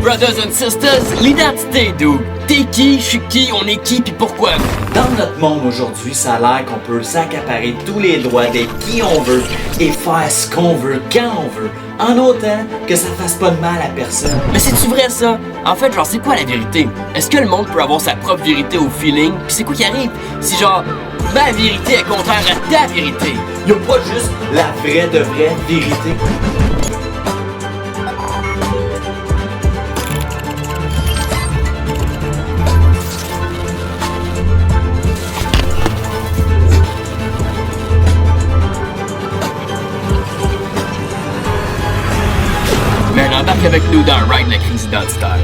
brothers and sisters, l'identité, dude. T'es qui, je suis qui, on est qui, pis pourquoi? Dans notre monde aujourd'hui, ça a l'air qu'on peut s'accaparer tous les droits d'être qui on veut et faire ce qu'on veut quand on veut, en autant que ça fasse pas de mal à personne. Mais c'est-tu vrai ça? En fait, genre, c'est quoi la vérité? Est-ce que le monde peut avoir sa propre vérité au feeling? Pis c'est quoi qui arrive? Si genre, ma vérité est contraire à ta vérité. Y'a pas juste la vraie de vraie vérité. Man, embarque avec nous dans Ride la crise identitaire.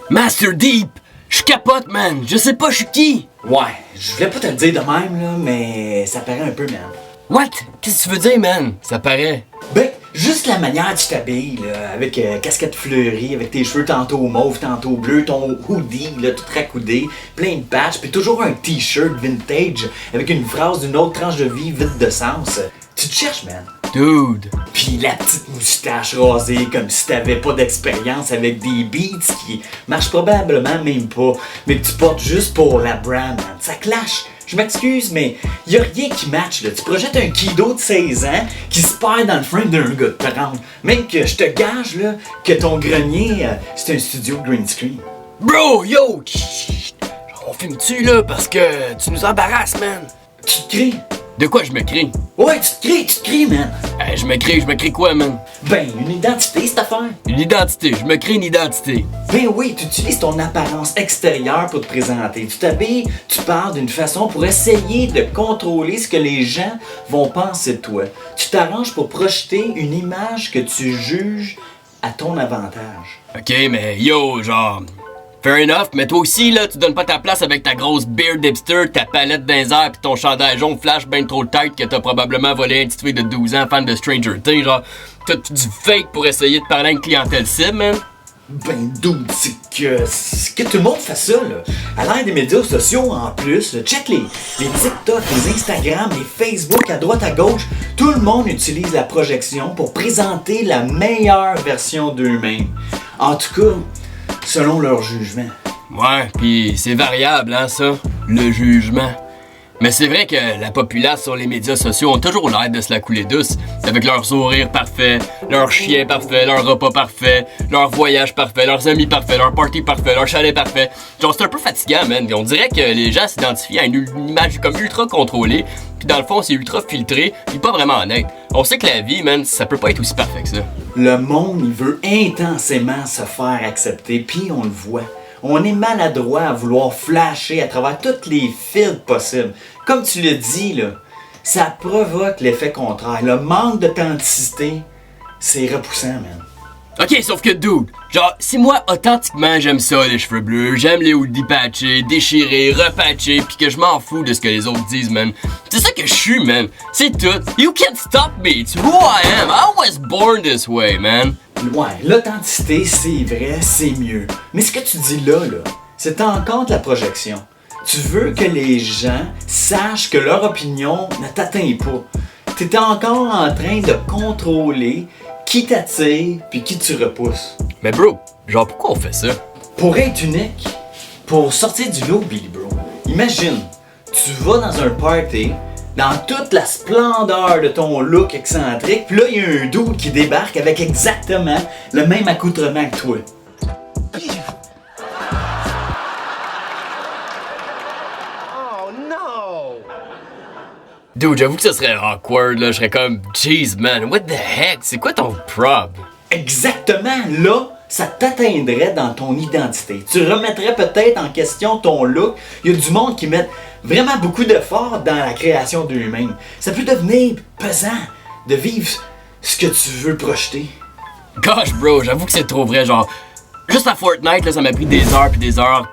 Master Deep! Je capote, man! Je sais pas je suis qui! Ouais, je voulais pas te le dire de même, là, mais ça paraît un peu, man. What? Qu'est-ce que tu veux dire, man? Ça paraît. Ben, juste la manière dont tu t'habilles, là, avec casquette fleurie, avec tes cheveux tantôt mauve, tantôt bleu, ton hoodie, là, tout racoudé, plein de patchs, puis toujours un t-shirt vintage avec une phrase d'une autre tranche de vie vide de sens. Tu te cherches, man. Dude. Pis la petite moustache rasée comme si t'avais pas d'expérience avec des beats qui marchent probablement même pas, mais que tu portes juste pour la brand, man. Ça clash. Je m'excuse, mais y a rien qui match, là. Tu projettes un kiddo de 16 ans qui se perd dans le frame d'un gars de 30. Même que je te gage, là, que ton grenier, c'est un studio green screen. Bro, yo! Chut. On filme-tu, là, parce que tu nous embarrasses, man? Tu te cries? De quoi je me crie? Ouais, tu te cries, man. Je me crie quoi, man? Ben, une identité, cette affaire. Une identité, je me crée une identité. Ben oui, tu utilises ton apparence extérieure pour te présenter. Tu t'habilles, tu parles d'une façon pour essayer de contrôler ce que les gens vont penser de toi. Tu t'arranges pour projeter une image que tu juges à ton avantage. Ok, mais yo, genre... Fair enough, mais toi aussi, là, tu donnes pas ta place avec ta grosse beard hipster, ta palette dans les airs pis ton chandail jaune flash ben trop tight que t'as probablement volé à une petite fille de 12 ans fan de Stranger Things, genre, t'as du fake pour essayer de parler à une clientèle cible, man. Ben dude, c'est que tout le monde fait ça, là. À l'ère des médias sociaux, en plus, là, check les TikTok, les Instagram, les Facebook, à droite, à gauche, tout le monde utilise la projection pour présenter la meilleure version d'eux-mêmes. En tout cas, selon leur jugement. Ouais, pis c'est variable, hein, ça, le jugement. Mais c'est vrai que la populace sur les médias sociaux ont toujours l'air de se la couler douce, avec leur sourire parfait, leur chien parfait, leur repas parfait, leur voyage parfait, leurs amis parfaits, leur party parfait, leur chalet parfait. Genre, c'est un peu fatigant, man. On dirait que les gens s'identifient à une image comme ultra contrôlée, pis dans le fond, c'est ultra filtré, pis pas vraiment honnête. On sait que la vie, man, ça peut pas être aussi parfait que ça. Le monde, il veut intensément se faire accepter, puis on le voit. On est maladroit à vouloir flasher à travers toutes les fils possibles. Comme tu le dis, là, ça provoque l'effet contraire. Le manque d'authenticité, c'est repoussant, man. Ok, sauf que dude, genre, si moi, authentiquement, j'aime ça, les cheveux bleus, j'aime les hoodies patchés, déchirés, repatchés, pis que je m'en fous de ce que les autres disent, man. C'est ça que je suis, man. C'est tout. You can't stop me. It's who I am. I was born this way, man. Ouais, l'authenticité, c'est vrai, c'est mieux. Mais ce que tu dis là, c'est encore de la projection. Tu veux que les gens sachent que leur opinion ne t'atteint pas. T'es encore en train de contrôler qui t'attire puis qui tu repousses. Mais bro, genre pourquoi on fait ça? Pour être unique, pour sortir du lot, Billy Bro. Imagine, tu vas dans un party, dans toute la splendeur de ton look excentrique, puis là, il y a un dude qui débarque avec exactement le même accoutrement que toi. Oh no! Dude, j'avoue que ça serait awkward, là. Je serais comme, jeez, man, what the heck? C'est quoi ton prob? Exactement, là, ça t'atteindrait dans ton identité. Tu remettrais peut-être en question ton look. Il y a du monde qui met vraiment beaucoup d'efforts dans la création d'eux-mêmes. Ça peut devenir pesant de vivre ce que tu veux projeter. Gosh, bro, j'avoue que c'est trop vrai, genre... Juste à Fortnite, là, ça m'a pris des heures,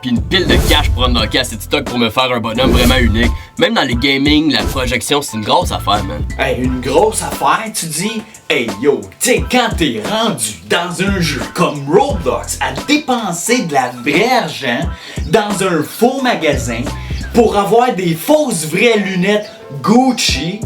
puis une pile de cash pour unlocker assez de stock pour me faire un bonhomme vraiment unique. Même dans les gaming, la projection, c'est une grosse affaire, man. Hey, une grosse affaire, tu dis? Hey yo, t'sais, quand t'es rendu dans un jeu comme Roblox à dépenser de la vraie argent dans un faux magasin pour avoir des fausses vraies lunettes Gucci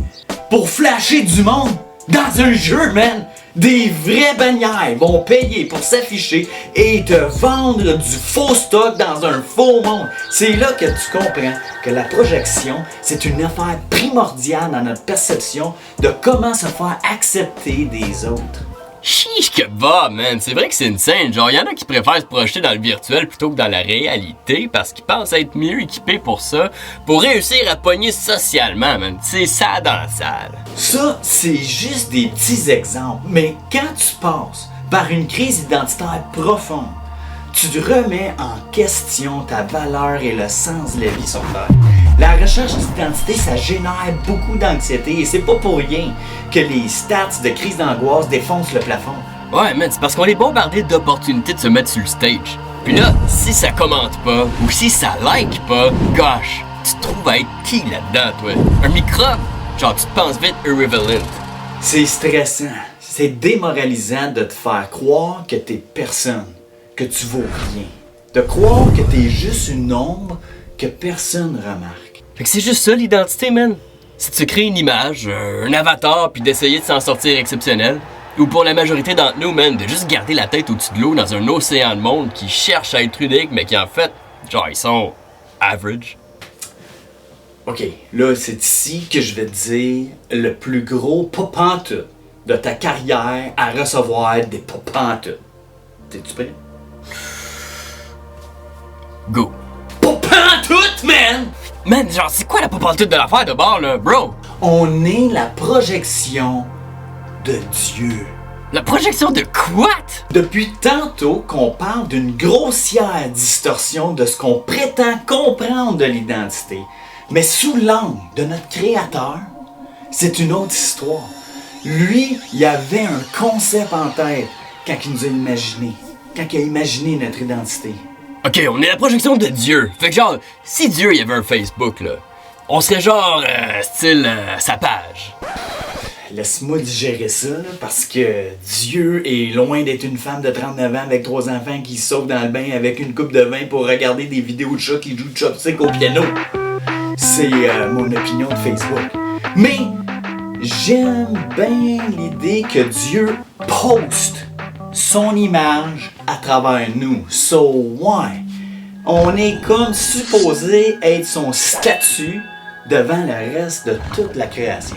pour flasher du monde dans un jeu, man! Des vraies bannières vont payer pour s'afficher et te vendre du faux stock dans un faux monde. C'est là que tu comprends que la projection, c'est une affaire primordiale dans notre perception de comment se faire accepter des autres. Chiche que va, man. C'est vrai que c'est une scène. Genre, y'en a qui préfèrent se projeter dans le virtuel plutôt que dans la réalité parce qu'ils pensent être mieux équipés pour ça, pour réussir à pogner socialement, man. C'est ça dans la salle. Ça, c'est juste des petits exemples. Mais quand tu passes par une crise identitaire profonde, tu remets en question ta valeur et le sens de la vie sur Terre. La recherche d'identité, ça génère beaucoup d'anxiété et c'est pas pour rien que les stats de crise d'angoisse défoncent le plafond. Ouais, man, c'est parce qu'on est bombardé d'opportunités de se mettre sur le stage. Puis là, si ça commente pas, ou si ça like pas, gosh, tu te trouves à être qui là-dedans, toi? Un microbe? Genre, tu te penses vite irrelevant. C'est stressant, c'est démoralisant de te faire croire que t'es personne, que tu vaux rien. De croire que t'es juste une ombre que personne remarque. Fait que c'est juste ça l'identité, man. C'est de se créer une image, un avatar, puis d'essayer de s'en sortir exceptionnel. Ou pour la majorité d'entre nous, man, de juste garder la tête au-dessus de l'eau dans un océan de monde qui cherche à être unique, mais qui en fait, genre, ils sont average. Ok, là, c'est ici que je vais te dire le plus gros pas-pantoute de ta carrière à recevoir des pas-pantoutes. T'es-tu prêt? Go. Pas-pantoute, man! Man, genre, c'est quoi la pop-en-toute de l'affaire de bord, là, bro? On est la projection de Dieu. La projection de quoi? Depuis tantôt qu'on parle d'une grossière distorsion de ce qu'on prétend comprendre de l'identité, mais sous l'angle de notre Créateur, c'est une autre histoire. Lui, il avait un concept en tête quand il nous a imaginé, quand il a imaginé notre identité. Ok, on est la projection de Dieu. Fait que genre, si Dieu y avait un Facebook, là, on serait genre, style, sa page. Laisse-moi digérer ça, là, parce que Dieu est loin d'être une femme de 39 ans avec 3 enfants qui sautent dans le bain avec une coupe de vin pour regarder des vidéos de chats qui jouent de chopstick au piano. C'est mon opinion de Facebook. Mais j'aime bien l'idée que Dieu poste son image à travers nous. So, ouais, on est comme supposé être son statut devant le reste de toute la création.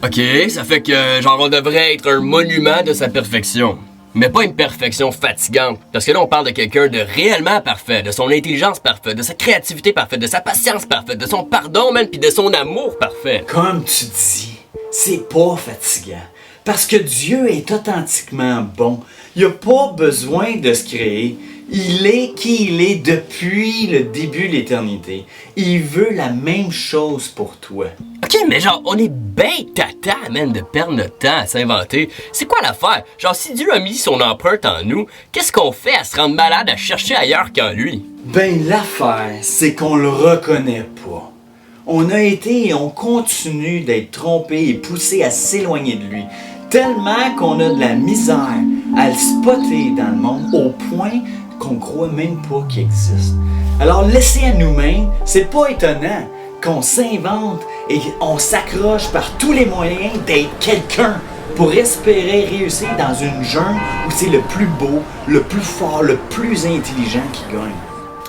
Ok, ça fait que, genre, on devrait être un monument de sa perfection. Mais pas une perfection fatigante. Parce que là, on parle de quelqu'un de réellement parfait, de son intelligence parfaite, de sa créativité parfaite, de sa patience parfaite, de son pardon, même, puis de son amour parfait. Comme tu dis, c'est pas fatigant. Parce que Dieu est authentiquement bon. Il n'a pas besoin de se créer. Il est qui il est depuis le début de l'éternité. Il veut la même chose pour toi. Ok, mais genre, on est ben tata, man, de perdre notre temps à s'inventer. C'est quoi l'affaire? Genre, si Dieu a mis son empreinte en nous, qu'est-ce qu'on fait à se rendre malade à chercher ailleurs qu'en lui? Ben, l'affaire, c'est qu'on le reconnaît pas. On a été et on continue d'être trompé et poussé à s'éloigner de lui. Tellement qu'on a de la misère à le spotter dans le monde au point qu'on croit même pas qu'il existe. Alors, laissé à nous-mêmes, c'est pas étonnant qu'on s'invente et on s'accroche par tous les moyens d'être quelqu'un pour espérer réussir dans une jungle où c'est le plus beau, le plus fort, le plus intelligent qui gagne.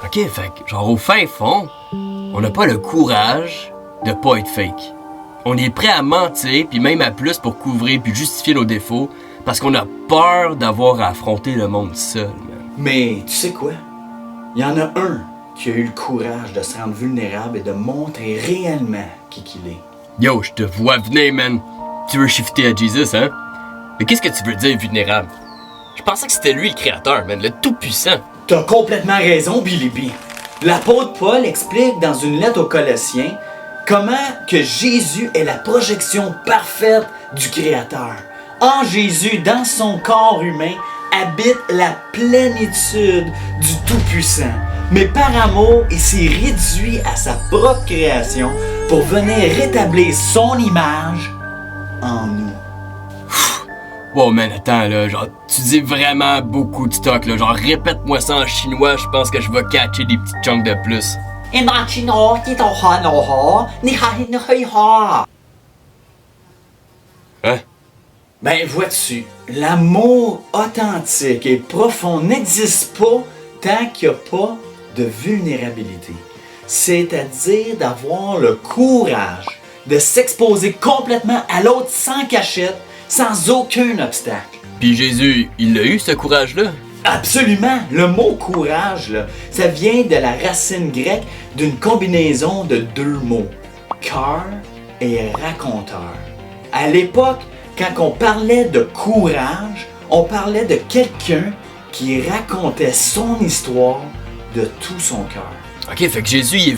Ok, fait que, genre, au fin fond, on n'a pas le courage de pas être fake. On est prêt à mentir, puis même à plus pour couvrir puis justifier nos défauts, parce qu'on a peur d'avoir à affronter le monde seul, man. Mais tu sais quoi? Il y en a un qui a eu le courage de se rendre vulnérable et de montrer réellement qui qu'il est. Yo, je te vois venir, man. Tu veux shifter à Jesus, hein? Mais qu'est-ce que tu veux dire vulnérable? Je pensais que c'était lui le créateur, man, le tout-puissant. T'as complètement raison, Billy B. L'apôtre Paul explique dans une lettre aux Colossiens comment que Jésus est la projection parfaite du Créateur. En Jésus, dans son corps humain, habite la plénitude du Tout-Puissant. Mais par amour, il s'est réduit à sa propre création pour venir rétablir son image en nous. Wow, man, attends, là, genre, tu dis vraiment beaucoup de stock, là. Genre, répète-moi ça en chinois, je pense que je vais catcher des petits chunks de plus. Hein? Ben, vois-tu, l'amour authentique et profond n'existe pas tant qu'il n'y a pas de vulnérabilité. C'est-à-dire d'avoir le courage de s'exposer complètement à l'autre sans cachette, sans aucun obstacle. Puis Jésus, il a eu ce courage-là? Absolument! Le mot courage, là, ça vient de la racine grecque d'une combinaison de deux mots, cœur et raconteur. À l'époque, quand on parlait de courage, on parlait de quelqu'un qui racontait son histoire de tout son cœur. Ok, fait que Jésus il est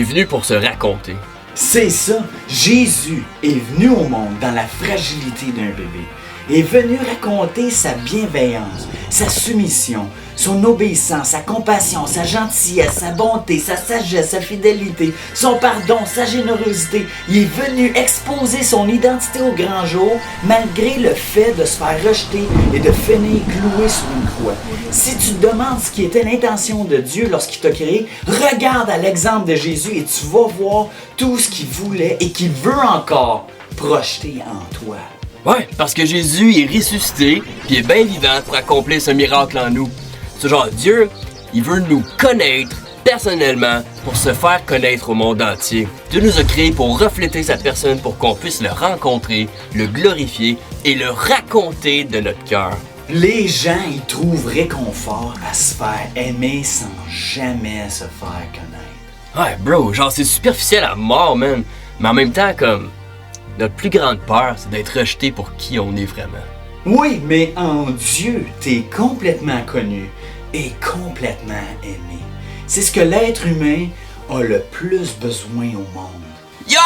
venu pour se raconter. C'est ça, Jésus est venu au monde dans la fragilité d'un bébé. Est venu raconter sa bienveillance, sa soumission, son obéissance, sa compassion, sa gentillesse, sa bonté, sa sagesse, sa fidélité, son pardon, sa générosité. Il est venu exposer son identité au grand jour malgré le fait de se faire rejeter et de finir cloué sur une croix. Si tu te demandes ce qui était l'intention de Dieu lorsqu'il t'a créé, regarde à l'exemple de Jésus et tu vas voir tout ce qu'il voulait et qu'il veut encore projeter en toi. Ouais, parce que Jésus est ressuscité, puis est bien vivant pour accomplir ce miracle en nous. Ce genre, Dieu, il veut nous connaître personnellement pour se faire connaître au monde entier. Dieu nous a créés pour refléter sa personne pour qu'on puisse le rencontrer, le glorifier et le raconter de notre cœur. Les gens y trouvent réconfort à se faire aimer sans jamais se faire connaître. Ouais, bro, genre c'est superficiel à mort, man. Mais en même temps, comme, notre plus grande peur, c'est d'être rejeté pour qui on est vraiment. Oui, mais en Dieu, t'es complètement connu et complètement aimé. C'est ce que l'être humain a le plus besoin au monde. Yo,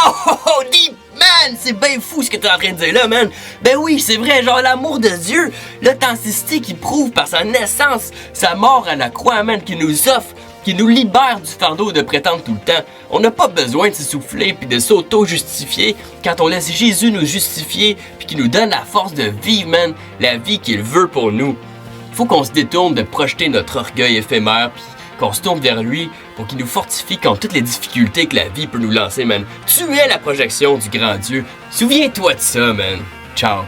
deep man, c'est bien fou ce que t'es en train de dire là, man. Ben oui, c'est vrai, genre l'amour de Dieu, l'authenticité qu'il prouve par sa naissance, sa mort à la croix, man, qui nous offre, qui nous libère du fardeau de prétendre tout le temps. On n'a pas besoin de s'essouffler puis de s'auto-justifier quand on laisse Jésus nous justifier puis qui nous donne la force de vivre, man, la vie qu'il veut pour nous. Il faut qu'on se détourne de projeter notre orgueil éphémère puis qu'on se tourne vers lui pour qu'il nous fortifie contre toutes les difficultés que la vie peut nous lancer, man. Tu es la projection du grand Dieu. Souviens-toi de ça, man. Ciao.